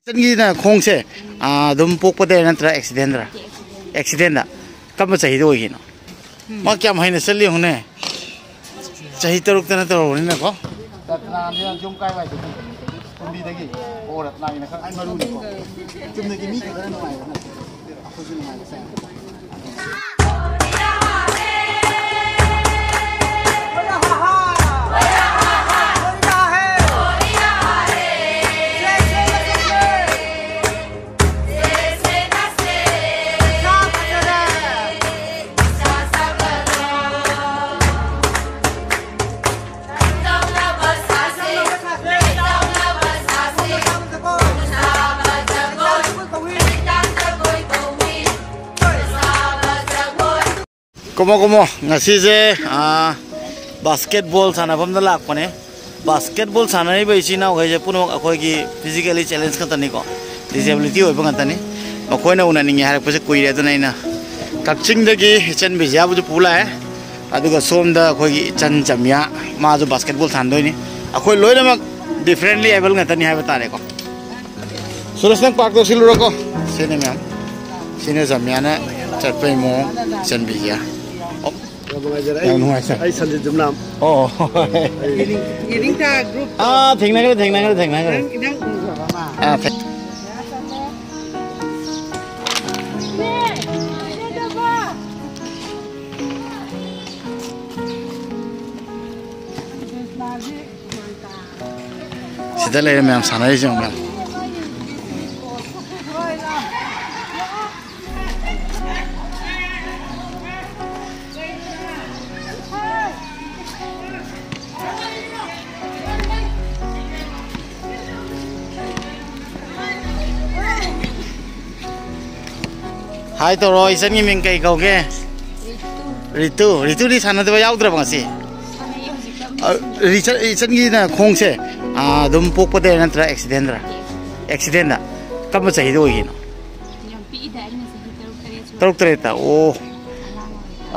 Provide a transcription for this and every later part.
चंगी ना खोंग से दुम पोक पदे नंतर एक्सीडेंट कब चाहिए दो ही ना माँ क्या महीने चल लिया होने चाहिए तो रुकते ना तो होने ना को रत्ना ने जुम काय वाई तुम भी देखी और रत्ना ने कर आई मरू नहीं को तुम देखी मी कर ना आई ना आपको भी नहीं मालूम Komo ngasi je basketball sana pamda lak pane basketball sana ni bai china gai je puno akoi gi physically challenge ka tani ko disability oi bang tani akoi na una ningi har pase koi re to nai na kakching da gi chen bi ja bu pula hai aduga som da akoi gi chan chamya ma jo basketball san doi ni akoi loi na mak differently able nga tani hai bata re ko surasnang park to siluro ko sene ma'am sene jamya na chatpai mo chen bi ya yang nuai sah. Ay sanjay jumlam. Oh. Ini ta group. Thing na kare. Sida le ma'am sana hi jom ma'am. Hai to Roy san ngi ming kai kau ke Ritu di sana tu bayau terus bangsi Ritu ngi na khong se dum pok pade nanti accident dah kamu cahaya tu lagi no teruk terita oh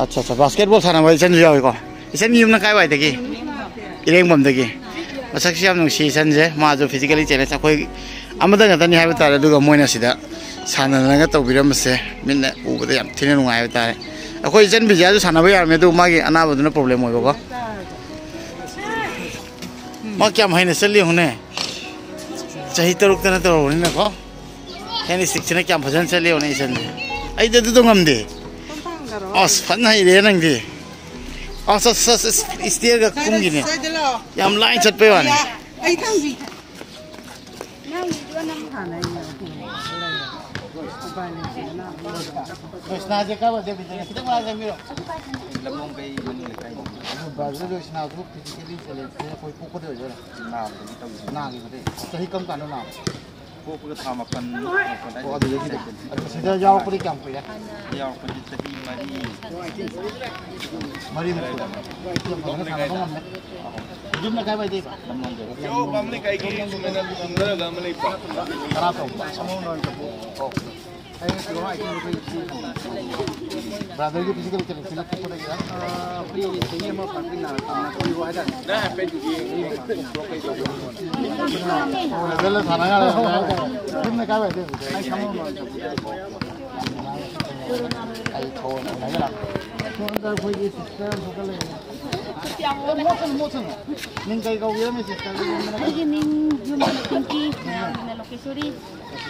अच्छा basketball sana bayar san jauh ko san ngi mana kai bayar lagi ireng bom lagi masak siam nung si san je maju physically challenge aku amada nyata ni hai betul tu kamu ini sida sana nanga tau biram se minna ubade yam thine nungai ta akoi jen bija ju sana bayar me du magi anaba du na problem hoy ko ma kya mahine chali hone chahi taruk ta na to hone na ko kani sikchina kya bhajan chali hone isan ai de du ngam de as fan hai re nang de as steer ga kum gi ne yam line chat pe wa ne ai thang bi nang du nam ha nai Krishna je kau je bicara kita malah jamiro. Labong kay mani lekay. Bazu jo Krishna tu physically challenge se koi poko de jo na na gi bade. Sahi kam kanu na. Poko ka tham apan ko adu ye ki. Adu sida jao puri kam pe ya. Jao puri sahi mari na. Jum na kay bai de ba. Yo mamle kay ki sumena sundar gamle pa. Kara to. Samo non ko. Brother की physical challenge सिला कितना पड़ेगा? प्री ये मत पार्टी ना कोई वो है ना? ना पे जो ये वेल थाना का कितने का बैठे? आई सामने आई थोड़ा नहीं ना? तो अंदर कोई ये सिस्टम होगा ले? मोचन निंग कहीं का वो में सिस्टम ये निंग जो मैंने पिंकी मैंने लोकेशोरी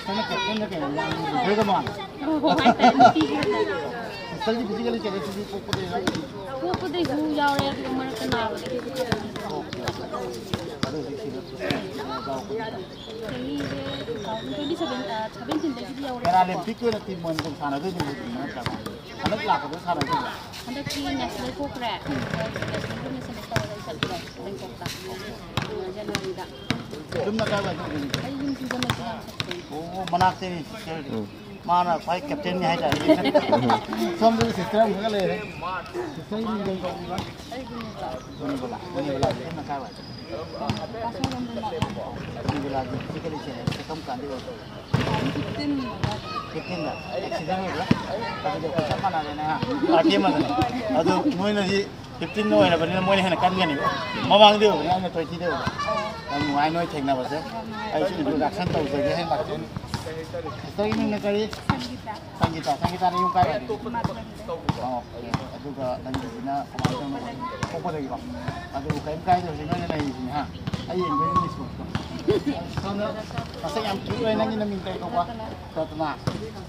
sana captain na kaya very good man study physically challenge se poko de hu yaw re ko mar kana Paralympic ko na team mo kung sana do ni mo ta ano la ko sana do ano ki national ko crack national national sa January da Jum na kaya ay yung season na oh manak se ni mana sai captain ni hai ta som do system ka le sai ni dei ko ba ai ni bola na kaya ni bola physically challenge se kam kan de 15 accident ho gaya adu jo ko sama na le na party ma adu moi na ji 15 น้อยนะวันนี้มวยนี่ให้กันกันนี่มาบางเดียวนะเนี่ยตัวที่เดียวทำงานน้อยแทงนะบ่เซ่ไอ้ที่ดูดักชั้นตัวจะให้บักตัวนี้นึงนะSanggita ni yung kaya. Oh, aduga nang na kumain ng ko lagi ba. Aduga kaya daw sino na naisip ha. Ayun ko yung mismo. Sana kasi ang tuloy nang ginamintay ko pa.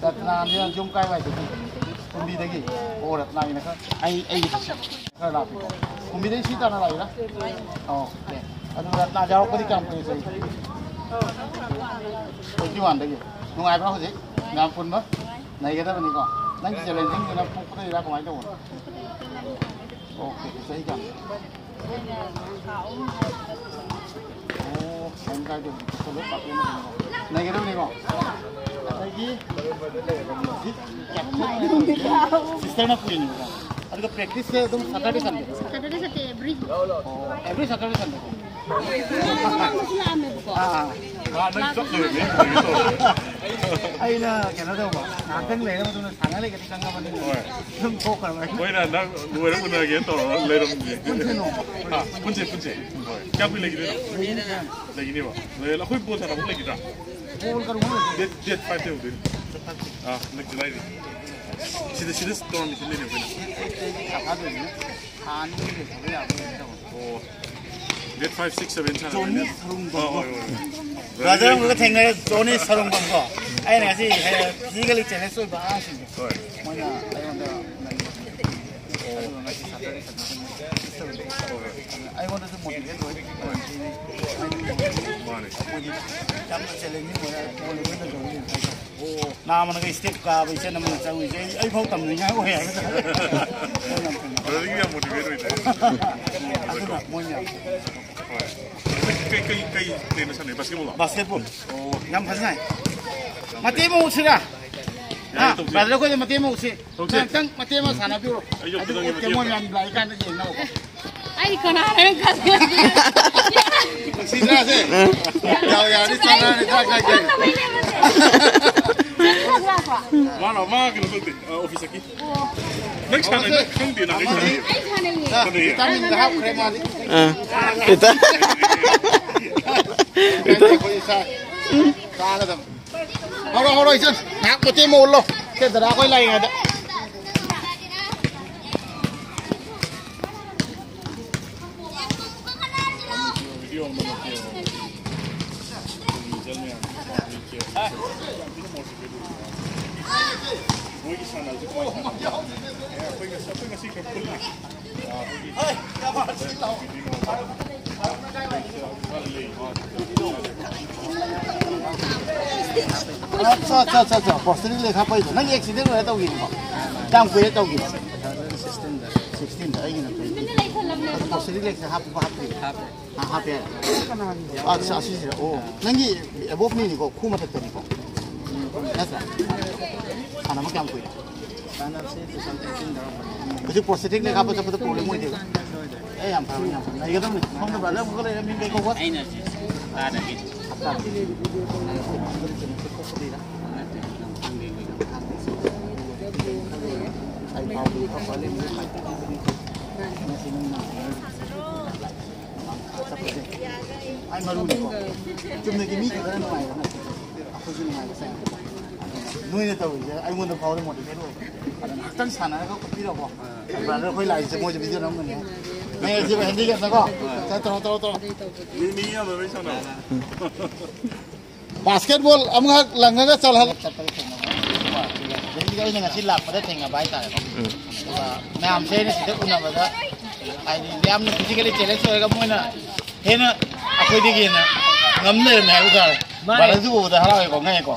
Tatna niya yung kaya dito. Kumbi dagi. Orat na ina ka. Ay kala ko. Kumbi dagi sita na lang ina. Oh, okay. Aduga na jaw ko di kampo ni sai. Oh, juan dagi. Nung ay ba ko si? Ngampun ba? Này cái đó mình còn, đánh chỉ lên những cái nó không có đi ra ngoài đâu. Ok, sấy cả. Em cái được, tôi biết bật lên này cái đó mình còn. Đây gì? Sister na punya ni. Ada practice ke? Tuh Saturday Sunday. Saturday every. Oh, every Saturday Sunday. Ai là cái nó đâu mà nãy tiếng lệ nó tôi thằng ấy cái thằng nào mà không có cả mấy. Bây giờ nó người nó muốn cái tổ lấy đồng gì? Punche. क्या भी लेगी ना? लेगी नहीं वो. ले ला कोई बोल था ना वो लेगी ना. बोल कर वो. Dead fight है उधर. लेगी लाइट. सीधे storm में चले नहीं पड़े. क्या तो है? खान भी देखो यार. Oh. Dead 5, 6, 7 था. जोनी सरुंग बंगो. राजा मुझे ठेंगे जोनी सरुंग बंगो. आई ना सी फिजिकली चैलेंज सोई बाहर सी. मजा I want I want to motivate you. Jam challenge ni oh, na mana cái step ka bây giờ na mana chawi je ai phau tam ni ngai ko he. Rồi cái motivate rồi. Adu mo nya. Cái tên nó sao này basketball. Basketball. Ngam phas ngai. Mati mo usira. Ah, padahal ko mati mo usi. Tang mati mo sana biuro. Adu ke mo yan blai kan je na ko. Ay, kanaran ka. Sila se. Ya ni sana ni tak lagi. Mana kita tuh office aquí. Next time kan dia nak. Kita minta hak krema ni. Kita. Salah dah. Horo isan. Nak mesti mau lo. Kita dah kau lain ada. अच्छा पोस्टरी लेखा पाई ना ये एक्सीडेंट हुआ तो गिन काम कोई तो गिन 16 आई गिन पोस्टरी लेखा हाफ हाफ है अच्छा अच्छी है ओ नंगी अबोव नहीं को खूब मत करनी को ऐसा खाना में काम कोई खाना से तो समथिंग कुछ पोस्टरी लेखा पर तो प्रॉब्लम हो जाएगा ए हम नहीं तो हम तो ब्रदर को ले मिल गई को वो आई ना ada gitu ai malu ni ko cuma gini kita nak main aku jadi main saya nuai ni tahu je ai mula power motivate tu kan sana ko kopi dah ko brother koi lai je mo je video nam ni नहीं जी हिंदी के सको तो ini apa macam mana basketball अमगा लंगा का चल हल jadi kalau dengan silap pada tengah baik tak मैं हमसे ने सीधे उन्ना बता आई ये हमने फिजिकली चैलेंज होएगा मोना है ना aku digi na ngamne me udah baru udah halal ko ngai ko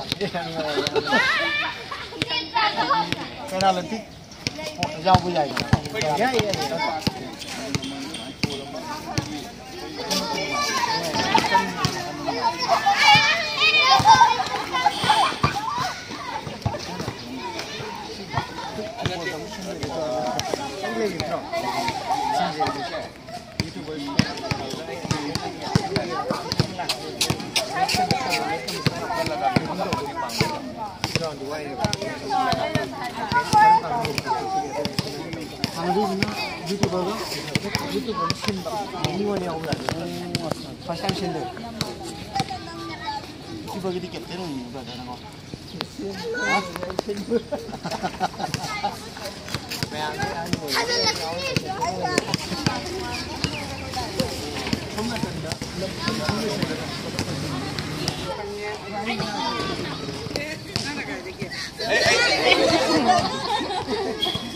kena lentik jauh bujai ya Hang 유튜브 신다. 미원이 오라. 파산 신다. 유튜브 기 캡테는 누가 되는 거?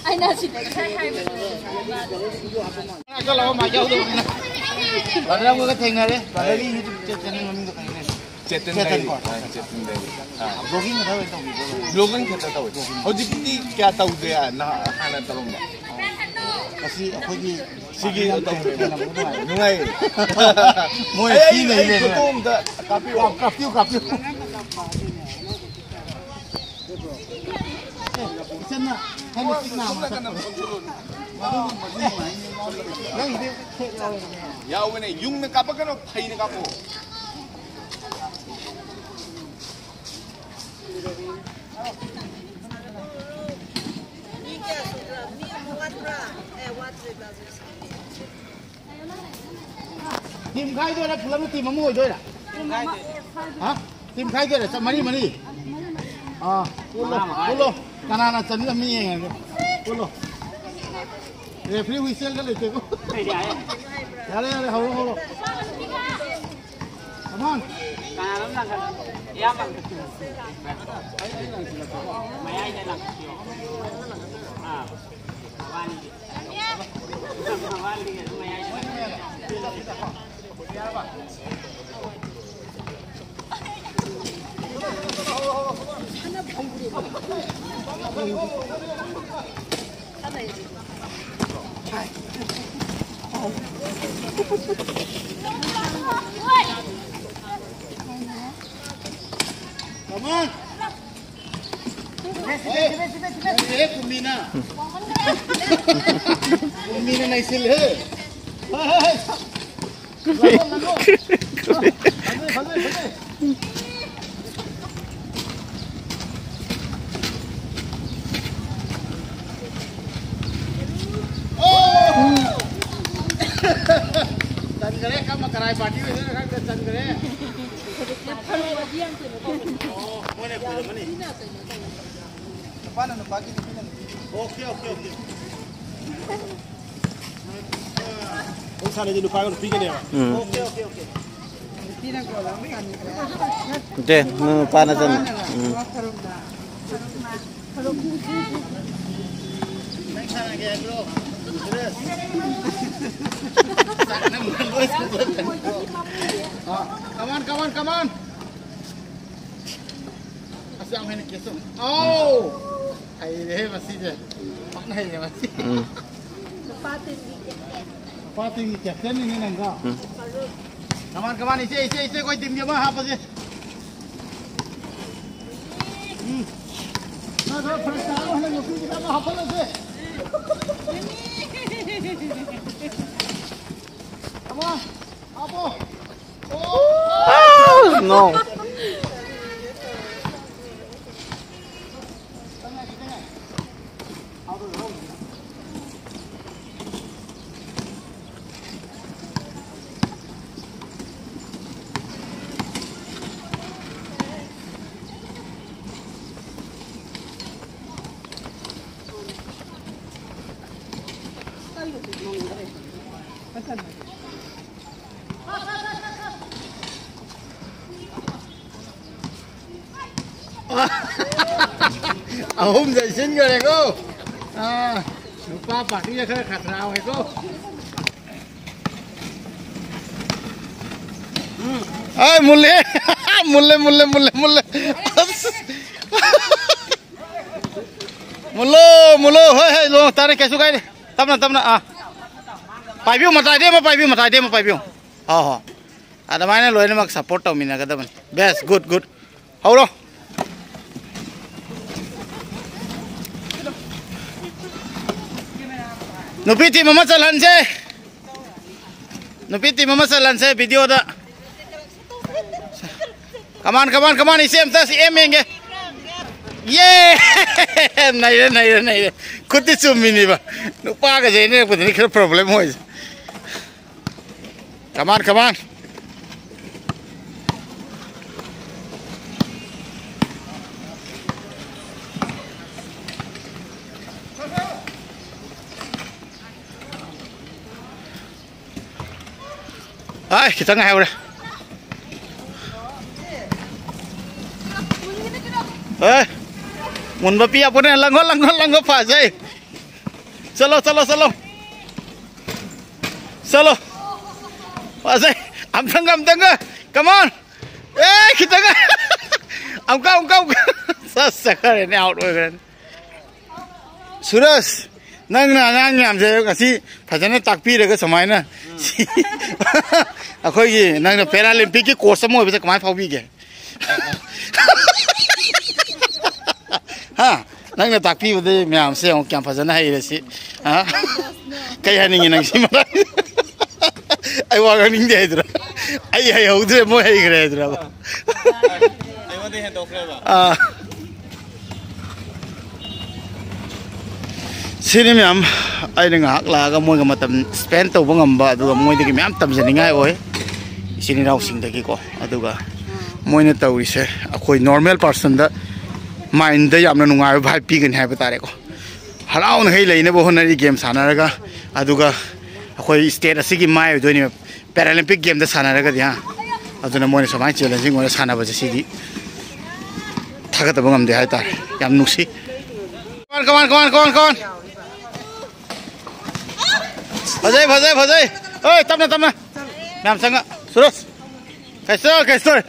Ai nào chỉ để khai cho lâu mà dâu được nè. Bạn đâu có thành này đấy. Bạn đi YouTube channel mình có thành này. Chetan day. Vlogging ở đâu vậy? Vlogging kita tahu. Hojikti kya tahu dia na hana talong ba. Kasi ako gi Sige tahu. Nungai. Moi ki này này. Kutum da Kapiu. Chân na. Hay là cái nào mà Ya wene yung na kapa kano phai na kapo. Tìm khai thôi là phụ tìm mà mua thôi là. Hả? Tìm khai thôi là sao mani. Ulo. Kanana chân là mi nghe. Ulo. Refree whistle cái này cô. Đây, hầu. Come on. Come on. Kumina na isil he. Tangere kam karai party we kan tangere. Mone pula mane. Pana no pagi di pina. Okay. O sare di lupa ko pige ne. Okay. Pina ko lang kan. Oke, panas kan. Come on. Asyam ini kesum. Oh, ayo masih je. Mana ini masih? Sepatu ini captain ini nengga. Come on, isi kau tim dia mah apa sih? Nah, first time orang ngopi kita mah apa sih? Come on, apa? Oh, no. Hôm dậy xin rồi này cô. Lupa pak dia ke katrau itu. Mulle. Mulo, hei lo tarik ke sukai ni. Tamna ah. Pai view matai dia. Oh. Ada mana lo ini mak support tau mina kata man. Best, good. Hau lo. Nupiti mama salan se video da. Come on isi em tas em enge. 예! 나이래. 그때 좀 미니바. 너 빠가 전에 보더니 그런 프로블em 뭐지? Come on. Ai, kita ngai udah. Mun bapi apa nih? Langgo pas, Solo. Pas, am tengah. Come on. Kita ngai. Am Sasakar ini out kan. Suras. Nang nyam je kasi phajana takpi re ka samai na akhoi gi nang Paralympic ki course mo bi kamai phau bi ge ha nang takpi de myam se on kyam phajana hai re si ha kai ha ning nang si ma ai wa ga ning de dra ai ho de mo hai gre dra ai wa de he do kre ba Sini miam, ay ngak laga mo matam spend to bangam ba aduga mo digi miam tam jani ngai oi sini raw sing dagi ko aduga mo ne tawi se akoi normal person da mind da yamna nungai bhai pi gan hai batare ko halaun hei leine bo honari game sanaraga aduga akoi state asigi mai do ni Paralympic game da sanaraga dia aduna mo ne samai challenging mo sana ba sigi thaga ta bangam de hai tar yam nuksi Come on. Bajai. Oi, tamna. Nam sanga. Surus. Kaisor.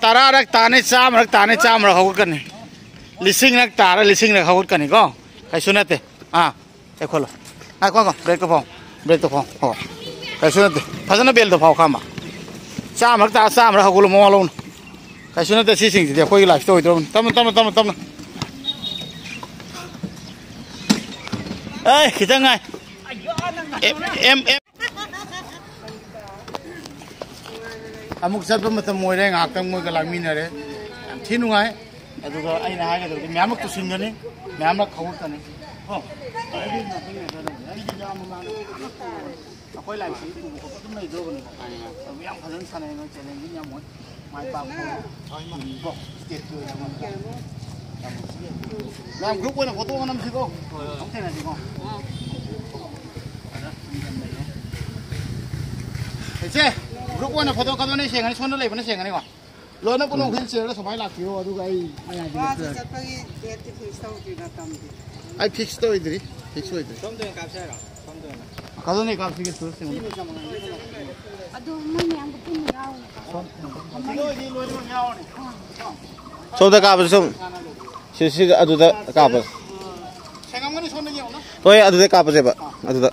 Tara rak tane cham rak hawut kan. Lising rak hawut kan ko. Kaisunate. Te kholo. Ko. Break to phone. Ho. Kaisunate. Phajana bel to phau khama. Cham rak hawul mo alon. Kaisunate si sing de koi life story tam. Kita ngai. Amuk sat matam moi re ngak tang moi ka lami na re thi nungai aduga aina ha ga do myam ku singani myam ra khawut tani ho akoi lai si tu ko tum nei do bani myam phalan sanai no challenge nyam moi mai pa ko state tu làm group với là photo năm chứ cô không thể này gì không thấy chưa group với là photo cái này xem cái này lấy xem cái này quoi lớn nó cũng không hiện xem nó số máy lạc thiếu rồi cái này gì ai fix tôi đi không được cáp xe cái này cáp xe cái số xem số ta cáp số Sisi aduda kapas. Sengam ni sona niyo na. Toy aduda kapas ba? Aduda.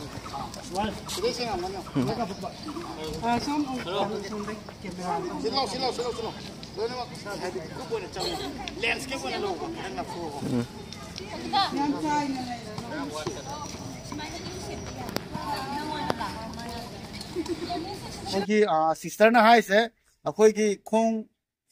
Sige sengam na. Silo. Done mo ko po na chaw. Landscape na lo ko na fo. Ki sister na hai se akoi ki khong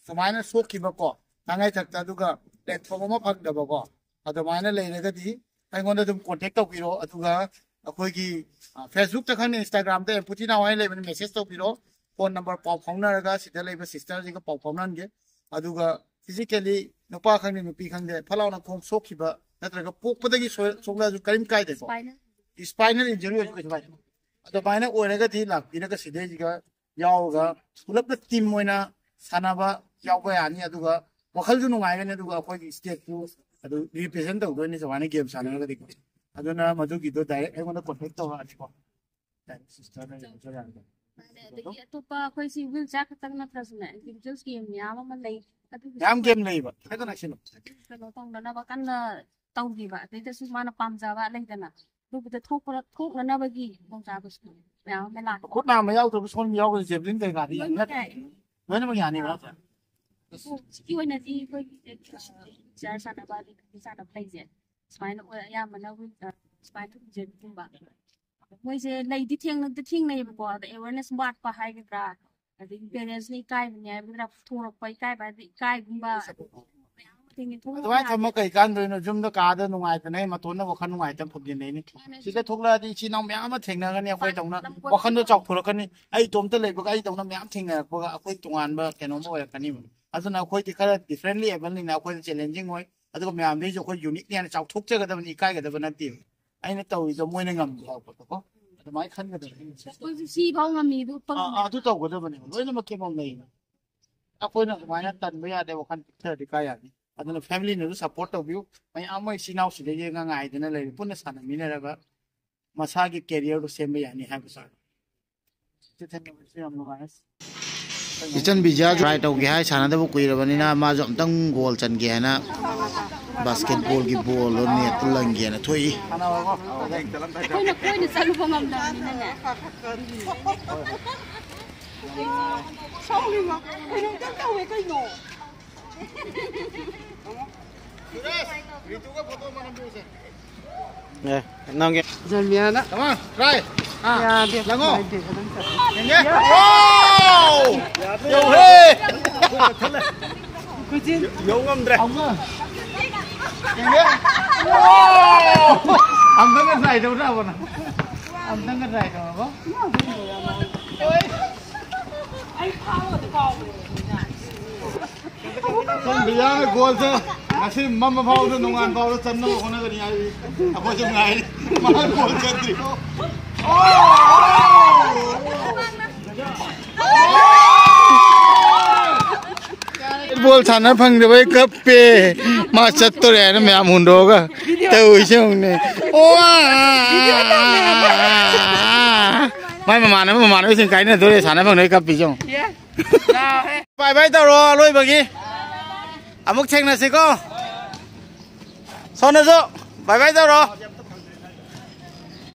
samai na sok ki ba ko. Nangai thakta duga platform ma phak da ba ko adamaina leine ga di ai ngon da dum contact to piro aduga akoi gi Facebook ta khan Instagram te putina wai le message to piro phone number pau phongna ga sida leiba sister ji ga pau phongnan ge aduga physically nupa khang ni nupi khang de phalau na khom sok khiba natraga pokpa da gi songla ju karim kai de ko spinal injury ko bai adamaina oina ga di lak ina ga sida ji ga yaw ga pulap da team moina sanaba yaw ba yani aduga wakal ju nungai ne duga khoi state ku adu represent to do ni sawane game sana ga dik aduna madu gi do direct ai ngona contact to ha ko sister na jo ya de to pa khoi si will jack tak na trasna just game ya ma lei yam game nei ba ai kana sino no tong na ba kan tong gi ba te su ma na pam ja ba lei dana du be thok na ba gi bong ja ba su ya me la khot na ma yaw to son yaw ko jem lin kai ga di ngat nó mà nhà này mà yêu anh đi với giá sản phẩm đi sản phẩm đại diện spy nó ya mà nó spy thu diện cũng bạn mới giờ này đi thiêng này bỏ the awareness bát pa hai cái ra thì parents này cái nhà bây giờ thu được phải cái bài cái cũng ba ꯊꯦꯡꯉꯦ ꯊꯣꯛꯂꯛꯑꯣ तुम्हारे थम कई कान दोइन जुम द काद नुंगाई तने मतोन वखन नुंगाई तम फुदिन नै सिदा थोकलादि चिनाव म्याम थेंनागनि अखोय तौना वखन दो चाउथुरकनि आई तोमते लेबगा आई तौना म्याम थेंनारकबगा अखोय तुंगानबा केनो मो ओरकनि अदुना अखोय दि खरा डिफरेंटली एबल नि अखोय चैलेंजिंग होय अदुगा म्याम दि जो अखोय यूनिक ने चाउथोकजगदबनि इकायगदब नति आइना तौइ जो मोइना ngam को अदुमाय खनगदब सी भाव ngami du pang अदु तौगदबनि लोइना मके मम नै अखोयना मायना तनबा यादे वखन पिक्चर दि का यानि अदुना फैमिली ने सपोर्ट तौबिउ मै आमै सिनाव सिदे जे गाइदना ले पुन साना मिनरगा मसागी कैरियर दो सेम यानि हाब सर किचन बिजा ट्राई तो गया साना दबो कुइरबनिना मा जो अमतंग गोल चन गया ना बास्केटबॉल की बॉल और नेट लंग गया ना थोई कोई चलु ngam da ni na Sorry ma, I don't think I will go. nè nong kìa Giờ miền á. come on try Ya dia. Lango. nghe wow yo he Kucing. yo ngam dre Ông à. nghe wow ông đang cái này đâu ra bọn nào ông đang cái này đâu có con bây giờ goal chứ nasi mama phao nó nungan phao nó chân nó không nó cái gì à có trong ngày mà goal chân thì bol sana phang de bai kap pe ma chat to re na mya mun do ga tau chung ne mai mà nó xin cái này tôi sana phang đấy kap pi chung bye bye tao rồi lôi bagi amuk cheng na si ko son na zo bye bye tao rồi